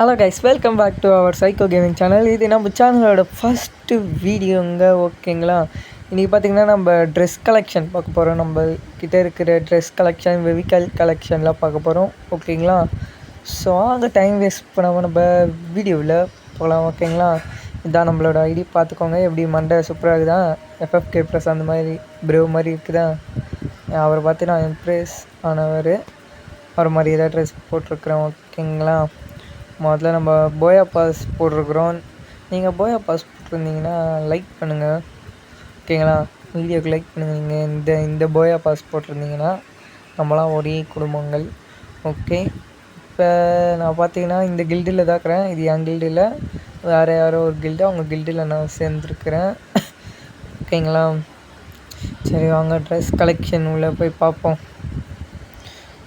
Hello guys, welcome back to our psycho gaming channel. இது நம்ம சேனலோட ஃபஸ்ட்டு வீடியோங்க. ஓகேங்களா, இன்றைக்கி பார்த்திங்கன்னா நம்ம ட்ரெஸ் கலெக்ஷன் பார்க்க போகிறோம். நம்ம கிட்டே இருக்கிற ட்ரெஸ் கலெக்ஷன், வெஹிக்கல் கலெக்ஷன்லாம் பார்க்க போகிறோம். ஓகேங்களா, ஸோ அங்கே டைம் வேஸ்ட் பண்ணாமல் நம்ம வீடியோவில் போகலாம். ஓகேங்களா, இதுதான் நம்மளோட ஐடி. பார்த்துக்கோங்க, எப்படி மண்டை சூப்பராக இருக்குதா, எஃப்எஃப்கே ப்ளஸ் அந்த மாதிரி ப்ரோ மாதிரி இருக்குதா. அவரை பார்த்து நான் இம்ப்ரெஸ் ஆனவர். அவர் மாதிரி ஏதாவது ட்ரெஸ் போட்டிருக்குறேன். ஓகேங்களா, முதல்ல நம்ம போயா பாஸ் போட்டிருக்குறோம். நீங்கள் போயா பாஸ் போட்டிருந்தீங்கன்னா லைக் பண்ணுங்கள். ஓகேங்களா, வீடியோக்கு லைக் பண்ணுங்கள். நீங்கள் இந்த போயா பாஸ் போட்டிருந்தீங்கன்னா நம்மளாம் ஒரே குடும்பங்கள். ஓகே, இப்போ நான் பார்த்தீங்கன்னா இந்த கில்டில் தான் இருக்கிறேன். இது என் கில்டில், வேறு யாரோ ஒரு கில்டு, அவங்க கில்டில் நான் சேர்ந்துருக்குறேன். ஓகேங்களா, சரி வாங்க ட்ரெஸ் கலெக்ஷன் உள்ளே போய் பார்ப்போம்.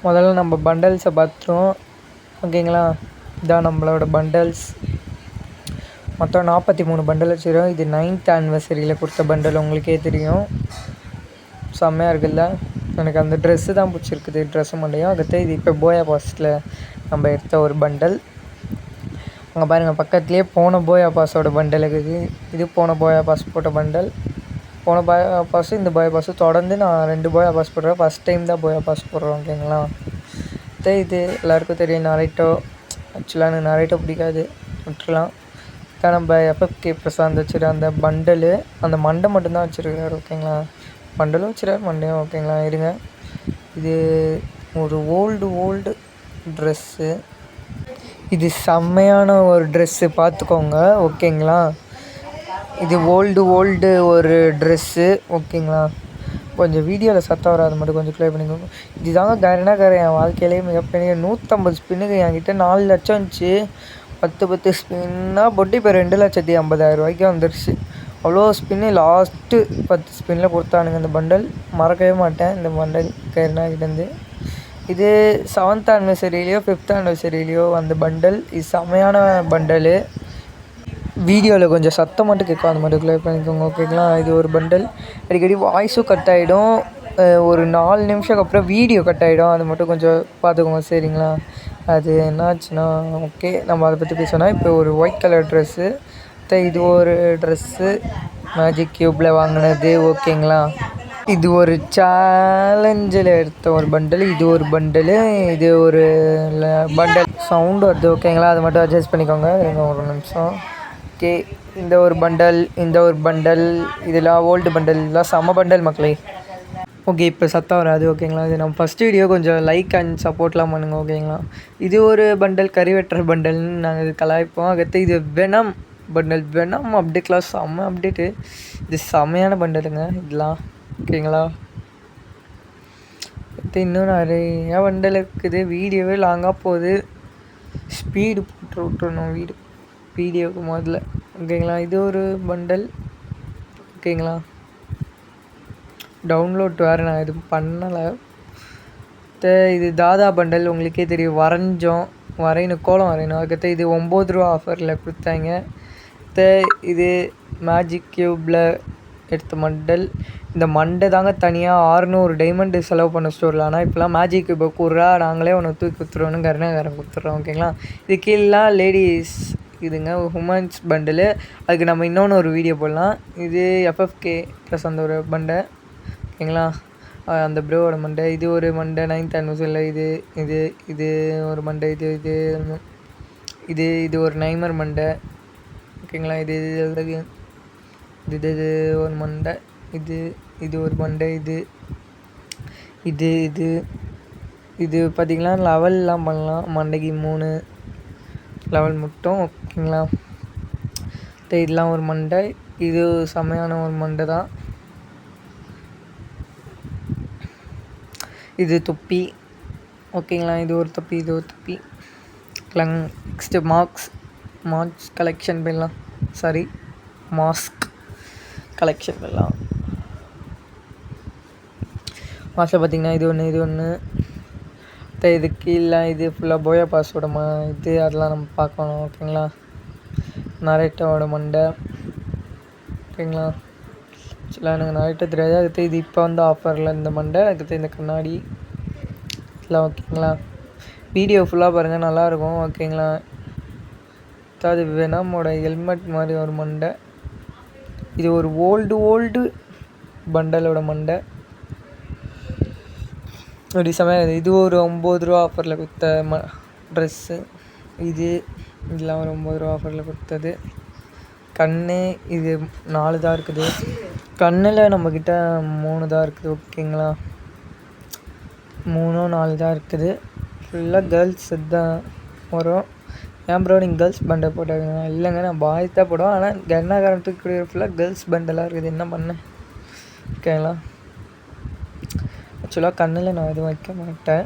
முதல்ல நம்ம பண்டல்ஸை பார்த்துருவோம். ஓகேங்களா, இதான் நம்மளோட பண்டல்ஸ். மொத்தம் 43 பண்டல் வச்சுருக்கோம். இது 9th ஆனிவர்சரியில் கொடுத்த பண்டல், உங்களுக்கே தெரியும். செம்மையாக இருக்குல்ல, எனக்கு அந்த ட்ரெஸ்ஸு தான் பிடிச்சிருக்குது. ட்ரெஸ்ஸு மண்டையும் அடுத்து இது இப்போ போயா பாஸில் நம்ம எடுத்த ஒரு பண்டல். அங்கே பாருங்கள், பக்கத்துலேயே போன போயா பாஸோட பண்டல் இருக்குது. இது போன போயா பாஸ் போட்ட பண்டல். போன போயா பாஸு இந்த போயா பாஸு தொடர்ந்து நான் 2 போயா பாஸ் போடுறேன். ஃபஸ்ட் டைம் தான் போயா பாஸ் போடுறோம். ஓகேங்களா, இது எல்லாேருக்கும் தெரியும் நரேட்டோ. ஆக்சுவலாக எனக்கு நரேட்டோ பிடிக்காது, விட்டுலாம். தான் நம்ம எஃப்எஃப்கே பிரசாந்த் வச்சுரு அந்த பண்டலு, அந்த மண்டை மட்டும்தான் வச்சுருக்காரு. ஓகேங்களா, பண்டலும் வச்சுருக்காரு, மண்டையும். ஓகேங்களா, இருங்க, இது ஒரு ஓல்டு ட்ரெஸ்ஸு. இது செம்மையான ஒரு ட்ரெஸ்ஸு, பார்த்துக்கோங்க. ஓகேங்களா, இது ஓல்டு ஒரு ட்ரெஸ்ஸு. ஓகேங்களா, கொஞ்சம் வீடியோவில் சத்தம் வராது மட்டும் கொஞ்சம் க்ளியர் பண்ணிக்கோங்க. இதுதாங்க கரை என் வாழ்க்கையிலேயே மிகப்பெரிய 150 ஸ்பின்னுக்கு என்கிட்ட 4 லட்சம் இருந்துச்சு. 10 ஸ்பின்னாக போட்டு இப்போ 2,50,000 ரூபாய்க்கு வந்துடுச்சு. அவ்வளோ ஸ்பின்னு லாஸ்ட்டு 10 ஸ்பின்னில் கொடுத்தானுங்க. இந்த பண்டல் மறக்கவே மாட்டேன். இந்த பண்டல் கருணாகிட்டேருந்து இது 7th ஆனிவர்சரியிலையோ 5th ஆனிவர்சரியிலையோ அந்த பண்டல். இது செமையான பண்டலு. வீடியோவில் கொஞ்சம் சத்தம் மட்டும் கேட்கும், அது மட்டும் க்ளியர் பண்ணிக்கோங்க. ஓகேங்களா, இது ஒரு பண்டல். அடிக்கடி வாய்ஸும் கட் ஆகிடும், ஒரு 4 நிமிஷத்துக்கு அப்புறம் வீடியோ கட் ஆகிடும். அது மட்டும் கொஞ்சம் பார்த்துக்கோங்க, சரிங்களா. அது என்னாச்சுன்னா, ஓகே நம்ம அதை பற்றி பேசணும்னா, இப்போ ஒரு ஒயிட் கலர் ட்ரெஸ்ஸு. இது ஒரு ட்ரெஸ்ஸு மேஜிக் க்யூப்பில் வாங்கினது. ஓகேங்களா, இது ஒரு சேலஞ்சில் எடுத்த ஒரு பண்டல். இது ஒரு பண்டலு, இது ஒரு பண்டல். சவுண்டு வருது. ஓகேங்களா, அது மட்டும் அட்ஜஸ்ட் பண்ணிக்கோங்க. ஒரு நிமிஷம். ஓகே, இந்த ஒரு பண்டல், இதெல்லாம் ஓல்டு பண்டல், இதெல்லாம் செம்ம பண்டல் மக்களே. ஓகே, இப்போ சத்தம் வராது. ஓகேங்களா, இது நம்ம ஃபஸ்ட் வீடியோ, கொஞ்சம் லைக் அண்ட் சப்போர்ட்லாம் பண்ணுங்கள். ஓகேங்களா, இது ஒரு பண்டல், கறிவெட்டுற பண்டல்னு நாங்கள் இது கலாய்ப்போம். அடுத்து இது வெனம் பண்டல். வெனம் அப்டேட்லாம் செம்ம அப்டேட்டு. இது செம்மையான பண்டலுங்க இதெல்லாம். ஓகேங்களா, அடுத்து இன்னும் நிறையா பண்டல் இருக்குது. வீடியோவே லாங்காக போகுது, ஸ்பீடு போட்டு விட்டுறணும் வீடியோவுக்கு முதல்ல. ஓகேங்களா, இது ஒரு பண்டல். ஓகேங்களா, டவுன்லோட் வேறு நான் எதுவும் பண்ணலை. இது தாதா பண்டல், உங்களுக்கே தெரியும். வரையணும், கோலம் வரையணும். அதுக்கடுத்து இது 9 ரூபா ஆஃபரில் கொடுத்தாங்க. இது மேஜிக் க்யூப்பில் எடுத்த மண்டல். இந்த மண்டை தாங்க தனியாக 600 டைமண்டு செலவு பண்ண ஸ்டோரில். ஆனால் இப்போலாம் மேஜிக் க்யூப்பை கூடுறா, நாங்களே ஒன்று தூக்கி கொடுத்துருவோன்னு கருணாகரன் கொடுத்துட்றோம். ஓகேங்களா, இது கீழலாம் லேடிஸ் இதுங்க, உமன்ஸ் பண்டலு. அதுக்கு நம்ம இன்னொன்று ஒரு வீடியோ போடலாம். இது எஃப்எஃப்கே ப்ளஸ் அந்த ஒரு மண்டை. ஓகேங்களா, அந்த ப்ரோவோட மண்டை. இது ஒரு மண்டை 9th ஆனிவர்சரியில். இது ஒரு மண்டை. இது ஒரு நைமர் மண்டை. ஓகேங்களா, இது ஒரு மண்டை. இது ஒரு மண்டை. இது பார்த்திங்கன்னா லெவல்லாம் பண்ணலாம். மண்டைக்கு 3 லெவல் மட்டும். ஓகேங்களா, இதெல்லாம் ஒரு மண்டை. இது செம்மையான ஒரு மண்டை தான். இது தொப்பி. ஓகேங்களா, இது ஒரு தொப்பி. நெக்ஸ்ட்டு மார்க்ஸ் கலெக்ஷன் பண்ணலாம். சாரி, மாஸ்க் கலெக்ஷன் பண்ணலாம். மாஸ்கில் பார்த்திங்கன்னா இது ஒன்று. இது கீழே இது ஃபுல்லாக போயா பாஸோட அதெல்லாம் நம்ம பார்க்கணும். ஓகேங்களா, நரேட்டோட மண்டை. ஓகேங்களா, ஆக்சுவலாக எனக்கு நரேட்டோ தெரியாது. அதுக்கு இது இப்போ வந்து ஆஃபரில் இந்த மண்டை. அதுக்கு இந்த கண்ணாடி இதெல்லாம். ஓகேங்களா, வீடியோ ஃபுல்லாக பாருங்கள், நல்லாயிருக்கும். ஓகேங்களா, அடுத்தது வெனமோட ஹெல்மெட் மாதிரி ஒரு மண்டை. இது ஒரு ஓல்டு பண்டலோட மண்டை. ஒரு சமயம் இது ஒரு 9 ரூபா ஆஃபரில் கொடுத்த ட்ரெஸ்ஸு. இதெல்லாம் ஒரு 9 ரூபா ஆஃபரில் கொடுத்தது. கண்ணு இது 4 தான் இருக்குது. கண்ணில் நம்மக்கிட்ட 3 தான் இருக்குது. ஓகேங்களா, 3 4 தான் இருக்குது. ஃபுல்லாக கேர்ள்ஸ் தான் வரும். ஏன் ப்ரோ நீங்கள் கேர்ள்ஸ் பண்டல் போட்டாங்க? இல்லைங்க, நான் பாய்ஸ் தான் போடுவோம். ஆனால் என்ன காரணத்துக்கு ஃபுல்லாக கேர்ள்ஸ் பண்டலாக இருக்குது. என்ன பண்ணேன்? ஓகேங்களா, ஆக்சுவலாக கண்ணில் நான் எதுவும் வைக்க மாட்டேன்.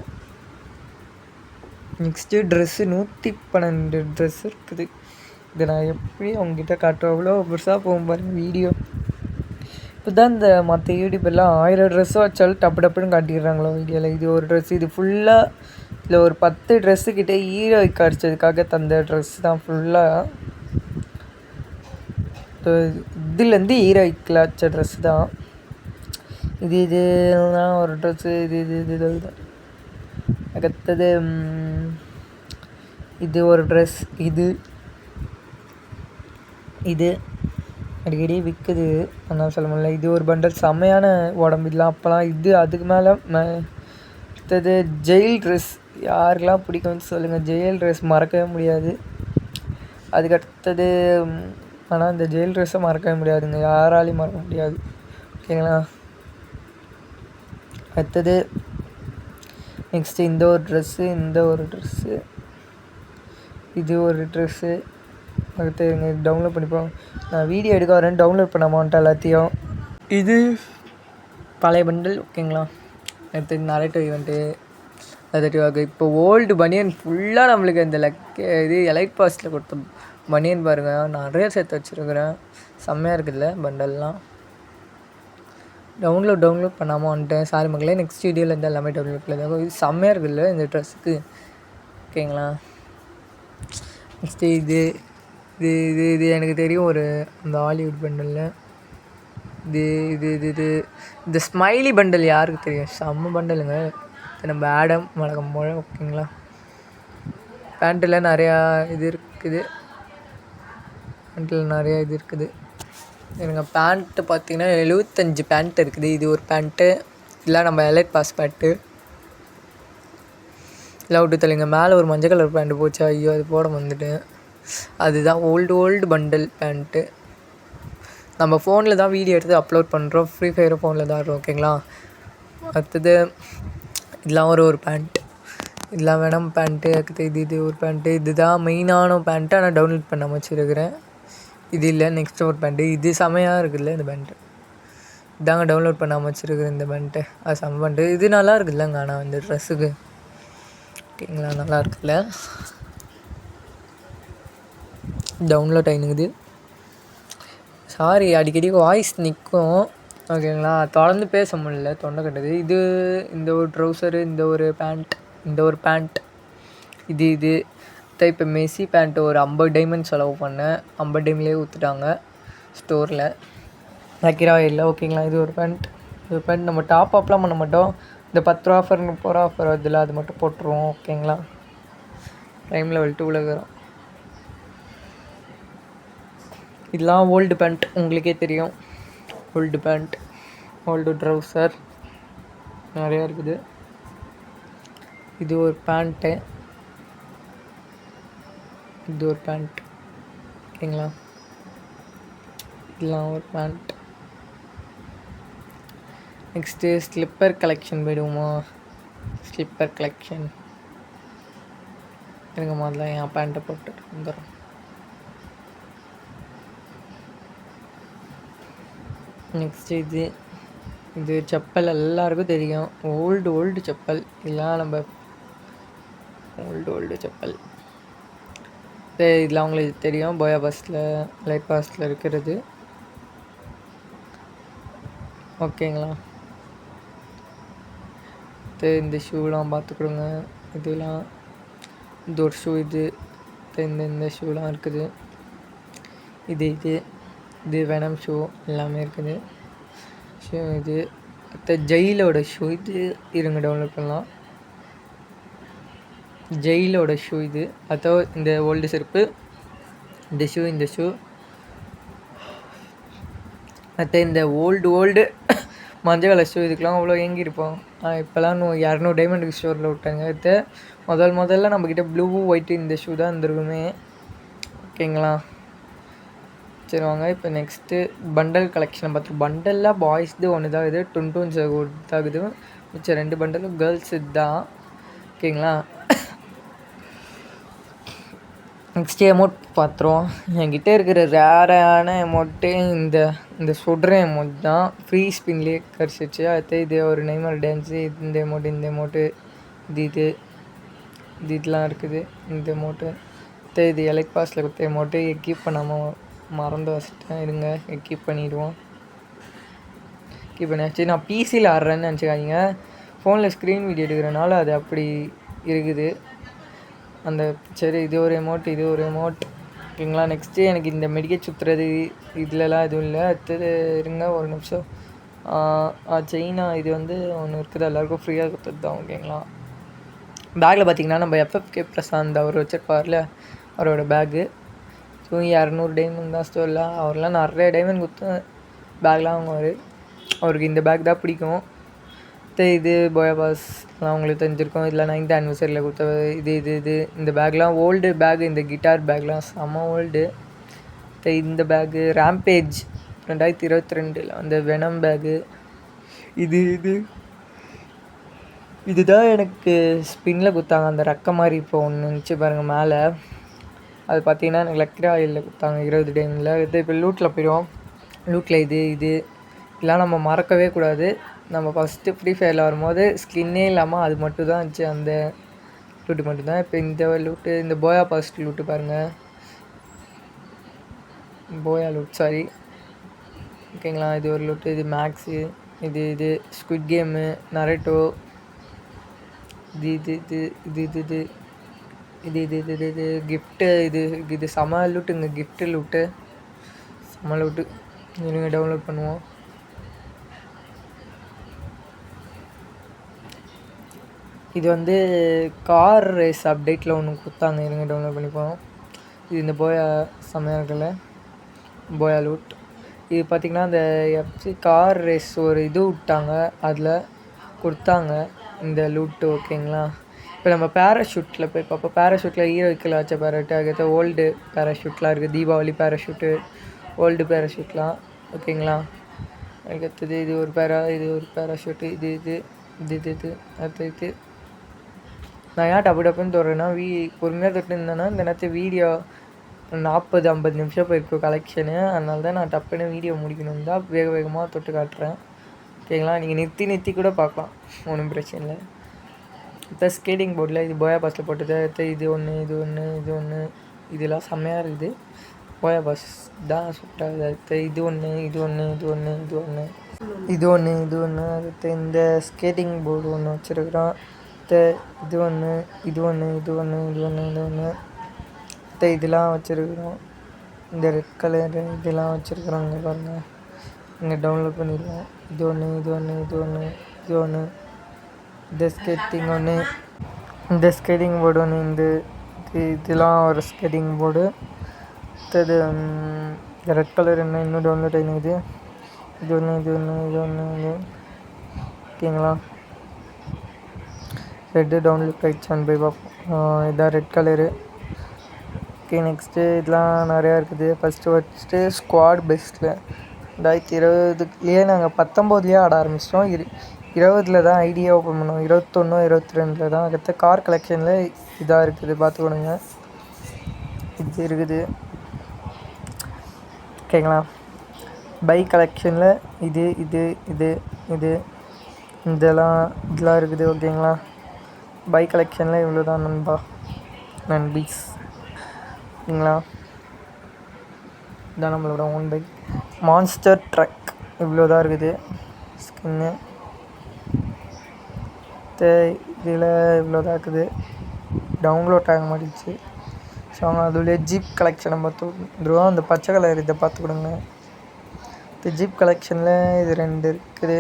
நெக்ஸ்ட்டு ட்ரெஸ்ஸு 112 ட்ரெஸ் இருக்குது. இதை நான் எப்படி அவங்ககிட்ட காட்டுறோம்? அவ்வளோ பெருசாக போகும் பாருங்க வீடியோ. இப்போ தான் இந்த மற்ற யூடியூப்பெல்லாம் 1000 ட்ரெஸ்ஸும் வச்சாலும் டப்புன்னு காட்டிடுறாங்களோ வீடியோவில். இது ஒரு ட்ரெஸ், இது ஃபுல்லாக இதில் ஒரு 10 ட்ரெஸ்ஸுக்கிட்ட ஹீரோய்க்கு அடித்ததுக்காக தந்த ட்ரெஸ் தான் ஃபுல்லாக. இதுலேருந்து ஹீரோய்க்கில் அடித்த ட்ரெஸ் தான் இதுதான் ஒரு ட்ரெஸ்ஸு. இது அடுத்தது இது ஒரு ட்ரெஸ். இது அடிக்கடி விற்குது, அதனால் சொல்ல முடியல. இது ஒரு பண்டல் செம்மையான உடம்பு. இல்லை அப்போலாம் இது அதுக்கு மேலே அடுத்தது ஜெயில் ட்ரெஸ். யாருக்கெல்லாம் பிடிக்கும்னு சொல்லுங்கள். ஜெயில் ட்ரெஸ் மறக்கவே முடியாது. அதுக்கடுத்தது ஆனால் இந்த ஜெயில் ட்ரெஸ்ஸை மறக்கவே முடியாதுங்க, யாராலையும் மறக்க முடியாது. ஓகேங்களா, அடுத்தது நெக்ஸ்ட்டு இந்த ஒரு ட்ரெஸ்ஸு, இது ஒரு ட்ரெஸ்ஸு. அடுத்து டவுன்லோட் பண்ணிப்போம். நான் வீடியோ எடுக்க வரேன், டவுன்லோட் பண்ண மாட்டேன் எல்லாத்தையும். இது பழைய பண்டல். ஓகேங்களா, அடுத்து நரேட்டிவ் ஈவெண்ட்டு அது. இப்போ ஓல்டு பனியன் ஃபுல்லாக நம்மளுக்கு இந்த எலைட் பாஸ்ட்டில் கொடுத்த பனியன் பாருங்கள், நிறைய சேர்த்து வச்சுருக்குறேன். செம்மையாக இருக்குதுல்ல பண்டல்லாம். டவுன்லோட் பண்ணாமல் வந்துட்டேன், சாரி மக்களே. நெக்ஸ்ட் வீடியோவில் இருந்து எல்லாமே டவுன்லோட் இது செம்மையாக இருக்குதுல்ல இந்த ட்ரெஸ்ஸுக்கு. ஓகேங்களா, நெக்ஸ்ட்டு இது எனக்கு தெரியும், ஒரு அந்த ஹாலிவுட் பண்டலில் இந்த ஸ்மைலி பண்டல் யாருக்கு தெரியும்? செம்ம பண்டலுங்க. நம்ம ஆடம் வழக்கம் போல. ஓகேங்களா, பேண்ட்டில் நிறையா இது இருக்குது. எனக்கு பேண்ட்டு பார்த்திங்கன்னா 75 பேண்ட் இருக்குது. இது ஒரு பேண்ட்டு. இல்லை நம்ம எலைட் பாஸ் பேண்ட்டு. இல்லை விட்டு தள்ளிங்க. மேலே ஒரு மஞ்சள் கலர் பேண்ட்டு போச்சு, ஐயோ அது போட வந்துட்டேன். அதுதான் ஓல்டு பண்டல் பேண்ட்டு. நம்ம ஃபோனில் தான் வீடியோ எடுத்து அப்லோட் பண்ணுறோம். ஃப்ரீ ஃபயர் ஃபோனில் தான் இருக்கும். ஓகேங்களா, அடுத்தது இதெல்லாம் ஒரு பேண்ட். இதெல்லாம் வேணும் பேண்ட்டு. அடுத்து இது ஒரு பேண்ட்டு. இதுதான் மெயினான பேண்ட்டு, ஆனால் டவுன்லோட் பண்ணாமல் வச்சுருக்கிறேன். இது இல்லை, நெக்ஸ்ட் ஒரு பேண்ட்டு. இது செமையாக இருக்குதுல்ல இந்த பேண்ட்டு. இதாங்க டவுன்லோட் பண்ணாமல் வச்சுருக்குறேன் இந்த பேண்ட்டு. அது செம்ம பேண்ட்டு. இது நல்லா இருக்குதுல்லங்க ஆனால் இந்த ட்ரெஸ்ஸுக்கு. ஓகேங்களா, நல்லா இருக்குல்ல. டவுன்லோட் ஆகினுக்குது. சாரி, அடிக்கடி வாய்ஸ் நிற்கும். ஓகேங்களா, தொடர்ந்து பேச முடியல, தொண்டை கட்டுது. இந்த ஒரு ட்ரௌசரு, இந்த ஒரு பேண்ட். இது இப்போ மெஸ்ஸி பேண்ட்டு ஒரு 50 டைமண்ட் செலவு பண்ணேன். 50 டைம்லேயே ஊற்றுட்டாங்க ஸ்டோரில், வைக்கிறா இல்லை. ஓகேங்களா, இது ஒரு பேண்ட். நம்ம டாப் அப்லாம் பண்ண மாட்டோம். இந்த 10 ரூபா ஆஃபர் 30 ரூபா ஆஃபர் வருதுல்ல, அது மட்டும் போட்டுருவோம். ஓகேங்களா, டைம் லெவல் 2ல் இருக்கிறோம். இதெல்லாம் ஓல்டு பேண்ட், உங்களுக்கே தெரியும். ஓல்டு பேண்ட், ஓல்டு ட்ரௌசர் நிறையா இருக்குது. இது ஒரு பேண்ட்டு. ஓகேங்களா, இதெல்லாம் ஒரு பேண்ட். நெக்ஸ்ட்டு ஸ்லிப்பர் கலெக்ஷன் போயிடுவோமா? ஸ்லிப்பர் கலெக்ஷன் எனக்கு முதல்ல என் பேண்ட்டை போட்டுட்டு வந்துடுறோம். நெக்ஸ்ட்டு இது செப்பல் எல்லாருக்கும் தெரியும். ஓல்டு செப்பல். இதெல்லாம் நம்ம ஓல்டு செப்பல். இதெல்லாம் உங்களுக்கு தெரியும், போயா பஸ்ஸில் லைட் பாஸில் இருக்கிறது. ஓகேங்களா, இந்த ஷூலாம் பார்த்துக்கிடுங்க. இதெல்லாம் இந்த ஒரு ஷூ. இந்த ஷூலாம் இருக்குது. இது வெனம் ஷூ எல்லாமே இருக்குது. ஷூ இது ஜெயிலோட ஷூ. இருங்க டவுன்லோட் பண்ணலாம். ஜெயிலோட ஷூ இது. அதோ இந்த ஓல்டு செருப்பு. இந்த ஷூ மற்ற இந்த ஓல்டு மஞ்சள் கலர் ஷூ இதுக்கெலாம் அவ்வளோ ஏங்கியிருப்போம். இப்போலாம் 200 டைமண்டுக்கு ஸ்டோரில் விட்டாங்க. அடுத்து முதல்ல நம்மக்கிட்ட ப்ளூ ஒயிட்டு இந்த ஷூ தான் இருந்திருக்குமே. ஓகேங்களா, சரி வாங்க இப்போ நெக்ஸ்ட்டு பண்டல் கலெக்ஷனை பார்த்து. பண்டலில் பாய்ஸ்து ஒன்று தான் இது, டுன்டூன்ஸ் தாகுது. மிச்சம் 2 பண்டலும் கேர்ள்ஸ் தான். ஓகேங்களா, நெக்ஸ்ட்டு எமௌண்ட் பார்த்துருவோம். என்கிட்ட இருக்கிற ரேரான எமௌண்ட்டு இந்த சுடுற எமௌண்ட் தான். ஃப்ரீ ஸ்பின்லேயே கிடச்சிச்சு. அடுத்து இது ஒரு நெய்மர் டான்ஸு, இந்த எமௌண்ட்டு இதெலாம் இருக்குது. இந்த எமௌண்ட்டு இது எலக்ட் பாஸில் கொடுத்த எமௌண்ட்டு எக்யூப் பண்ணாமல் மறந்து வச்சுட்டேன். இருங்க எக்யூப் பண்ணிவிடுவோம். எக்யூப் பண்ணியாச்சு. நான் பிசியில் ஆடுறேன்னு நினச்சிக்காதீங்க, ஃபோனில் ஸ்க்ரீன் வீடியோ எடுக்கிறனால அது அப்படி இருக்குது அந்த சரி. இது ஒரு எமௌண்ட் ஓகேங்களா. நெக்ஸ்ட்டு எனக்கு இந்த மெடிக்கல் சுற்றுறது இதிலலாம் எதுவும் இல்லை. அடுத்தது இருங்க ஒரு நிமிஷம். செயினா இது ஒன்று இருக்குது, எல்லாேருக்கும் ஃப்ரீயாக கொடுத்தது தான். ஓகேங்களா, பேக்கில் பார்த்திங்கன்னா நம்ம FFK பிரசாந்த் அவர் வச்சிருப்பார்ல, அவரோட பேக்கு. ஸோ 200 டைமண்ட் தான் ஸ்டோரில். அவரெலாம் நிறைய டைமண்ட் கொடுத்து பேக்லாம் வாங்குவார். அவருக்கு இந்த பேக் தான் பிடிக்கும். இது போயா பாஸ்லாம் உங்களுக்கு தெரிஞ்சிருக்கும். இதில் 9th ஆனிவர்சரியில் கொடுத்த இது இந்த பேக்லாம் ஓல்டு பேக். இந்த கிட்டார் பேக்லாம் செம்ம ஓல்டு. இந்த பேக்கு ரேம்பேஜ் 2022 அந்த வெனம் பேகு. இதுதான் எனக்கு ஸ்பின்னில் கொடுத்தாங்க. அந்த ரக்க மாதிரி இப்போ ஒன்று இருந்துச்சு பாருங்கள் மேலே, அது பார்த்திங்கன்னா எனக்கு லக்கி ஆயிலில் கொடுத்தாங்க 20 டைமில். இது இப்போ லூட்டில் போயிடுவோம். லூட்டில் இதெல்லாம் நம்ம மறக்கவே கூடாது. நம்ம ஃபஸ்ட்டு ஃப்ரீ ஃபயரில் வரும்போது ஸ்கின்னே இல்லாமல் அது மட்டும் தான் இருந்துச்சு, அந்த லூட்டு மட்டும்தான். இப்போ இந்த லூட்டு, இந்த போயா பாஸ்ட் லூட்டு பாருங்கள், போயா லூட் சாரி. ஓகேங்களா, இது ஒரு லூட்டு. இது மேக்ஸு, இது ஸ்குவிட் கேமு, நரேட்டோ, இது கிஃப்ட்டு. இது செம லூட்டுங்க, கிஃப்ட்டு லூட்டு, செம லூட்டு. நீங்கள் டவுன்லோட் பண்ணுவோம். இது கார் ரேஸ் அப்டேட்டில் ஒன்று கொடுத்தாங்க, இருங்க டவுன்லோட் பண்ணிப்போம். இது இந்த போயா செம்மையாக இருக்குல்ல, போயா லூட். இது பார்த்திங்கன்னா அந்த FC கார் ரேஸ் ஒரு இது விட்டாங்க, அதில் கொடுத்தாங்க இந்த லூட்டு. ஓகேங்களா, இப்போ நம்ம பேராஷூட்டில் போய் பார்ப்போம். பேராஷூட்டில் ஹீரோக்கில் வச்ச பேரட்டு, அதுக்கடுத்து ஓல்டு பேராஷூட்லாம் இருக்குது, தீபாவளி பேராஷூட்டு, ஓல்டு பேராஷூட்லாம். ஓகேங்களா, அதுக்கடுத்தது இது ஒரு பேராஷூட்டு, இது அடுத்து நான் ஏன் டப்புன்னு தோறேன்னா, பொறுமையாக தொட்டு இருந்தேன்னா இந்த நேரத்தில் வீடியோ 40-50 நிமிஷம் போயிருக்கும் கலெக்ஷனு. அதனால தான் நான் டப்புன்னு வீடியோ முடிக்கணும் தான் வேகமாக தொட்டு காட்டுறேன். ஓகேங்களா, நீங்கள் நிறுத்தி கூட பார்க்கலாம், ஒன்றும் பிரச்சனை இல்லை. இப்போ ஸ்கேட்டிங் போர்டில் இது போயா பாஸில் போட்டது. அடுத்து இது ஒன்று இதெல்லாம் செம்மையாக இருக்குது. போயா பாஸ் தான் சூப்பராக. அடுத்து இது ஒன்று. அடுத்து இந்த ஸ்கேட்டிங் போர்டு ஒன்று வச்சுருக்குறோம். இது ஒன்று. இதெல்லாம் வச்சுருக்குறோம். இந்த ரெட் கலர் இதெல்லாம் வச்சுருக்குறோம். இங்கே பாருங்கள், இங்கே டவுன்லோட் பண்ணிடுவோம். இது ஒன்று. இந்த ஸ்கேட்டிங் ஒன்று, இந்த ஸ்கேட்டிங் போர்டு ஒன்று. இதெல்லாம் ஒரு ஸ்கேட்டிங் போர்டு. அடுத்தது ரெட் கலர் இன்னும் டவுன்லோட் ஆகிடுது. இது ஒன்று. ஓகேங்களா, ரெட்டு டவுன்லோட் ஆகிடுச்சான்னு போய் பார்ப்போம். இதான் ரெட் கலரு. ஓகே, நெக்ஸ்ட்டு இதெல்லாம் நிறையா இருக்குது. ஃபஸ்ட்டு ஸ்குவாட் பெஸ்ட்டில் 2020 நாங்கள் 19 ஆட ஆரம்பிச்சிட்டோம். 20 தான் ஐடியா ஓப்பன் பண்ணோம். 21 22 தான். அடுத்த கார் கலெக்ஷனில் இதாக இருக்குது, பார்த்துக்கணுங்க. இது இருக்குது. ஓகேங்களா, பைக் கலெக்ஷனில் இதெல்லாம் இருக்குது. ஓகேங்களா, பைக் கலெக்ஷனில் இவ்வளோ தான் நண்பீஸ். ஓகேங்களா, இதான் நம்மளோட ஓன் பைக் மான்ஸ்டர் ட்ரக். இவ்வளோ தான் இருக்குது ஸ்கின்னு. இதில் இவ்வளோ தான் இருக்குது, டவுன்லோட் ஆக மாட்டேங்குச்சு. ஸோ அவங்க அதுலேயே ஜீப் கலெக்ஷனை பார்த்துருவோம். அந்த பச்சை கலர் இதை பார்த்துக்கிடுங்க. இந்த ஜீப் கலெக்ஷனில் இது 2 இருக்குது.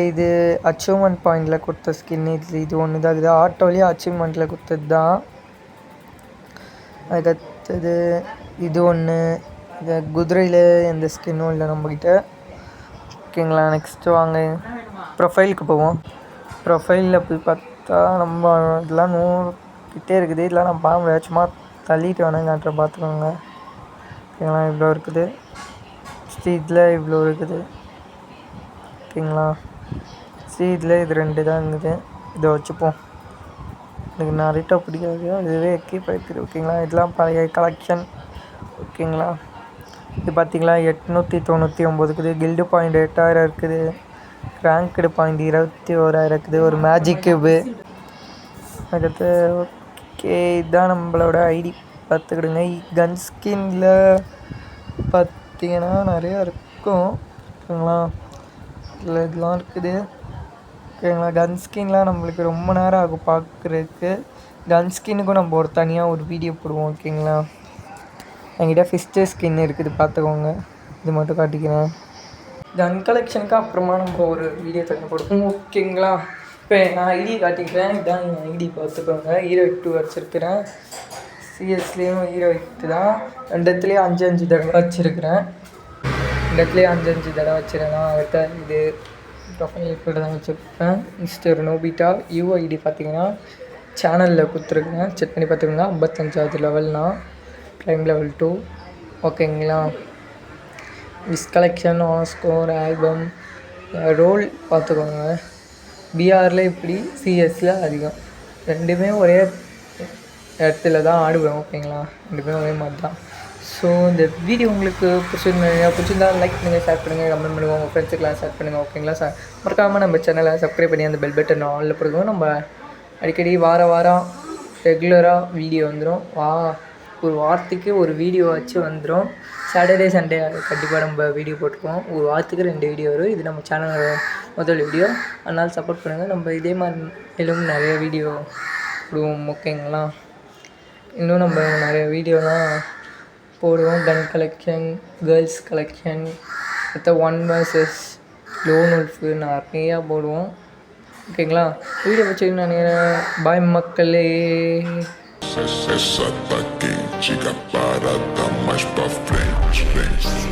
இது அச்சீவ்மெண்ட் பாயிண்டில் கொடுத்த ஸ்கின். இது ஒன்று தான் இருக்குது, ஆட்டோலேயே அச்சீவ்மெண்ட்டில் கொடுத்தது தான். அதுக்கடுத்தது இது ஒன்று. இந்த குதிரையில் எந்த ஸ்கின்னும் இல்லை நம்மக்கிட்ட. ஓகேங்களா, நெக்ஸ்ட்டு வாங்க ப்ரொஃபைலுக்கு போவோம். ப்ரொஃபைலில் போய் பார்த்தா நம்ம இதெல்லாம் கிட்டே இருக்குது. இதெல்லாம் நம்ம பார்க்க முடியாது, சும்மா தள்ளிட்டு வேணால் காட்டுற பார்த்துக்கோங்க. ஓகேங்களா, இவ்வளோ இருக்குது. இதில் இவ்வளோ இருக்குது. ஓகேங்களா, இதில் இது 2 தான் இருக்குது. இதை வச்சுப்போம். எனக்கு நரிட்டோ பிடிக்காது, இதுவே கீப் ஆகிடுது. ஓகேங்களா, இதெல்லாம் பழைய கலெக்ஷன். ஓகேங்களா, இது பார்த்திங்களா 899 இருக்குது. கில்டு பாயிண்ட் 8000 இருக்குது. ரேங்க்டு பாயிண்ட் 21,000 இருக்குது. ஒரு மேஜிக் கியூபு. அதுக்கடுத்து ஓகே, இதுதான் நம்மளோட ஐடி பார்த்துக்கிடுங்க. கன் ஸ்கின்னில் பார்த்தீங்கன்னா நிறையா இருக்கும். ஓகேங்களா, இதில் இதெல்லாம் இருக்குது. ஓகேங்களா, கன் ஸ்கின்லாம் நம்மளுக்கு ரொம்ப நேரம் ஆகும் பார்க்குறதுக்கு. கன் ஸ்கின்னுக்கும் நம்ம ஒரு தனியாக ஒரு வீடியோ போடுவோம். ஓகேங்களா, என்கிட்ட ஃபிஸ்ட்டு ஸ்கின் இருக்குது, பார்த்துக்கோங்க. இது மட்டும் காட்டிக்கிறேன். கன் கலெக்ஷனுக்கு அப்புறமா நம்ம ஒரு வீடியோ தனியாக போடுவோம். ஓகேங்களா, இப்போ நான் ஐடி காட்டிக்கிறேன். இதுதான் என் ஐடி பார்த்துக்கோங்க. ஹீரோ 2 வச்சுருக்கிறேன். சிஎஸ்லேயும் ஹீரோ 8 தான். 2 5 தடவை வச்சுருக்கிறேன். 2 5 தடவை வச்சுருக்கேன். அடுத்த இது ப்ரொஃபைல் இப்படி தான் வச்சுருப்பேன். மிஸ்டர் நோபிட்டா யூஐடி பார்த்திங்கன்னா சேனலில் கொடுத்துருக்குறேன், செக் பண்ணி பார்த்துக்கோங்க. 55வது லெவல்னா ப்ரைம் லெவல் 2. ஓகேங்களா, விஸ் கலெக்ஷன், ஸ்கோர், ஆல்பம், ரோல் பார்த்துக்கோங்க. பிஆரில் இப்படி, சிஎஸ்சில் அதிகம். 2மே ஒரே இடத்துல தான் ஆடுவேன். ஓகேங்களா, 2மே ஒரே மாதிரி தான். ஸோ இந்த வீடியோ உங்களுக்கு பிடிச்சிருந்தா லைக் பண்ணுங்கள், ஷேர் பண்ணுங்கள், கமெண்ட் பண்ணுங்கள், உங்கள் ஃப்ரெண்ட்ஸுக்கெலாம் ஷேர் பண்ணுங்கள். ஓகேங்களா சார், மறக்காமல் நம்ம சேனலை சப்ஸ்கிரைப் பண்ணி அந்த பெல் பட்டன் ஆலில் போடுவோம். நம்ம அடிக்கடி வாரம் ரெகுலராக வீடியோ வந்துடும். ஒரு வாரத்துக்கு ஒரு வீடியோ வச்சு வந்துடும். சாட்டர்டே சண்டே கண்டிப்பாக நம்ம வீடியோ போட்டுக்குவோம். ஒரு வாரத்துக்கு 2 வீடியோ வரும். இது நம்ம சேனலோட முதல் வீடியோ, அதனால் சப்போர்ட் பண்ணுங்கள். நம்ம இதே மாதிரி மேலும் நிறைய வீடியோ போடுவோம். ஓகேங்களா, இன்னும் நம்ம நிறைய வீடியோலாம் போடுவோம். கன் கலெக்ஷன், கேர்ள்ஸ் கலெக்ஷன், அடுத்த 1 vs லோன் உல்ஃபு நிறையா போடுவோம். ஓகேங்களா, வீடியோ வச்சுக்கிட்டு நான் பாய் மக்களே. Essa tá quente, a parada mais pra frente.